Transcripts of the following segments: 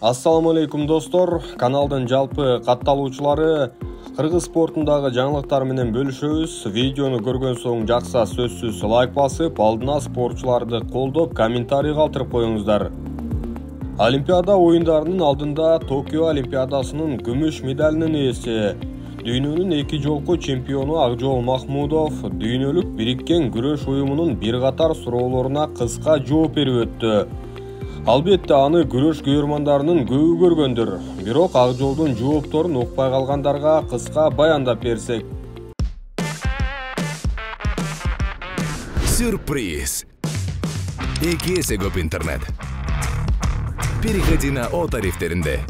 Ассаламу алейкум достор, каналдын жалпы катталуучулары кыргыз спортундагы жаңылыктар менен бөлүшөбүз. Видеону көргөн соң жакса сөзсүз лайк басып, алдына спортчуларды колдоп, комментарий калтырып коюңуздар. Олимпиада оюндарынын алдында Токио Олимпиадасынын күмүш медалынын ээси, дүйнөнүн 2 жолку чемпиону Акжол Махмудов дүйнөлүк бириккен күрөш уюмунун бир катар суроолоруна кыска жооп берип өттү. Албетте аны күрөш көрөрмандарынын көбү көргөндүр. Бирок Акжолдун жоопторун укпай калгандарга кыска баяндап берсек. Сюрприз! 2 эсе көп интернет. Переходи на О тарифтеринде.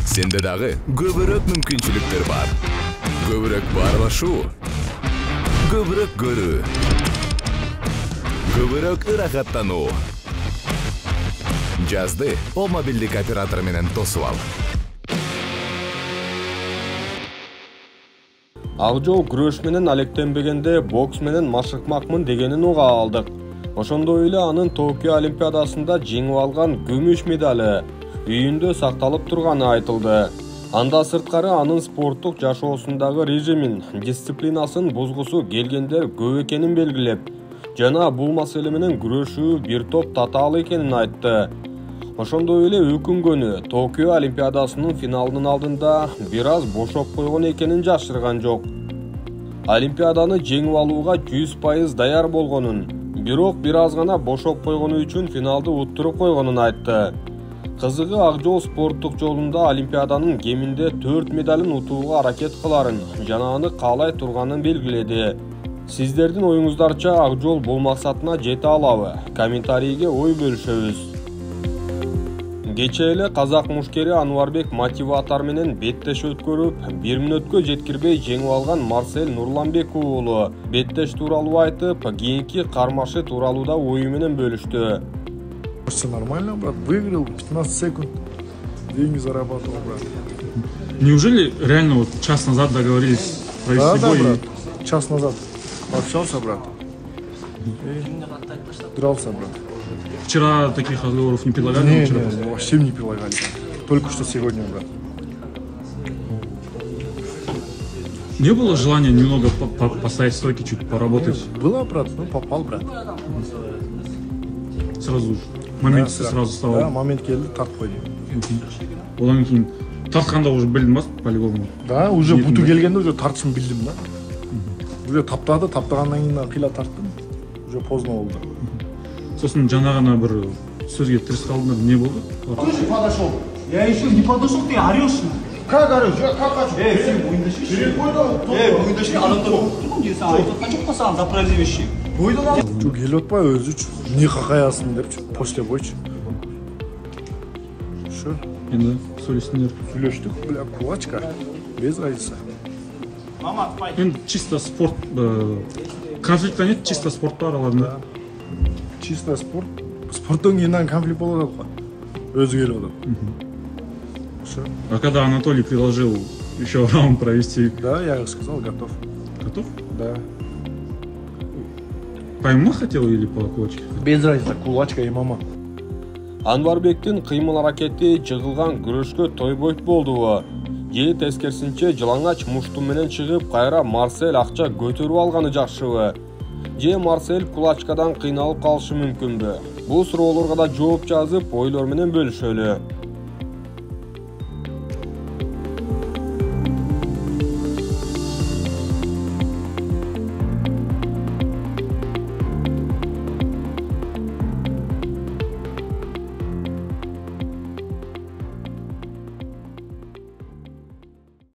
Сенде дагы көбүрөөк мүмкүнчүлүктөр бар. Көбүрөөк баарлашуу, көбүрөөк көрүү, көбүрөөк ырахаттануу. Жазды О мобилдик оператор менен тосуп ал. Акжол күрөш менен алектенбегенде бокс менен машыкмакмын дегенин уга алдык. Ошондой эле анын Токио Олимпиадасында жеңип алган күмүш медали үйүндө сакталып турганы айтылды. Анда сырткары анын спорттук жашоосундагы режимин, дисциплинасын бузгусу келгендер көп экенин белгилеп, жана бул маселе менен күрөшүү бир топ татаал экенин айтты. Ошондой эле өкүнгөнү Токио Олимпиадасынын финалынын алдында бир аз бошоп койгон экенин жашырган жок. Олимпиаданы жеңип алууга 100% даяр болгонун, бирок бир аз гана бошоп койгону үчүн финалды уттуруп койгонун айтты. Кызыгы Акжол спорттук жолунда Олимпиаданын кеминде 4 медалын утууга аракет кыларын жана аны каалай турганын белгиледи. Сиздердин оюңуздарча Акжол бул максатына жете алабы? Комментарийге ой бөлүшөбүз. Кече эле казак мушкери Анварбек мотиватор менен беттеш өткөрүп, 1 мүнөткө жеткирбей жеңип алган Марсель Нурланбек уулу беттеш тууралуу айтып, кийинки кармашы тууралуу да ою менен бөлүштү. Все нормально, брат. Выиграл 15 секунд. Деньги зарабатывал, брат. Неужели реально вот час назад договорились провести бой? Да, брат. Час назад общался, брат. И дрался, брат. Вчера таких разговоров не предлагали? Не, вообще не предлагали. Только что сегодня, брат. Не было желания немного поставить стойки, чуть поработать? Было, брат. Ну, попал, брат. Сразу же. Момент Да, сразу стал. Да, момент келді, тартып қойды. Одан кейін тартқанда уже білдің ба по-любому? Да, уже буту келгенде уже тартышын білдім да. Уже таптағаннан кейін қила тарттым. Уже поздно болды. Сосын жаңа ғана бір сөзге тіріс қалдыңдар, не болды? Слушай, подошел. Я еще не подошел, ты орешь. Как орешь? Как хочу? Сен мойындашпайсың. Мойындашпай, адамдар тұрмын дейсің, айтып жоқ па саған заправляющий. Чу келіп отпай өзі не қақаясың деп после бойчы. Что? Енді сөйлестіңдер. Сөйлештік, бля, кулачка. Без разницы. Мама, спай. Енді чисто спорт, конфликта нет, чисто спортта араларында. Чисто спорт. Спорттан кейін конфликт болады ғой. Өзі келіп отыр. Что? А когда Анатолий предложил еще раунд провести? Да, я сказал, готов. Готов? Да. По ММА хотел или по кулачке? Без разницы, кулачка и мама. Анварбектин кыймыл аракети жыгылган күрөшкө тойбойт болдубу? Же тескерисинче жылаңач мушту менен чыгып, кайра Марсель акча көтөрүп алганы жакшыбы? Же Марсель кулачкадан кыйналып калышы мүмкүнбү? Бул суроолорго да жооп жазып, ойлор менен бөлүшөлү.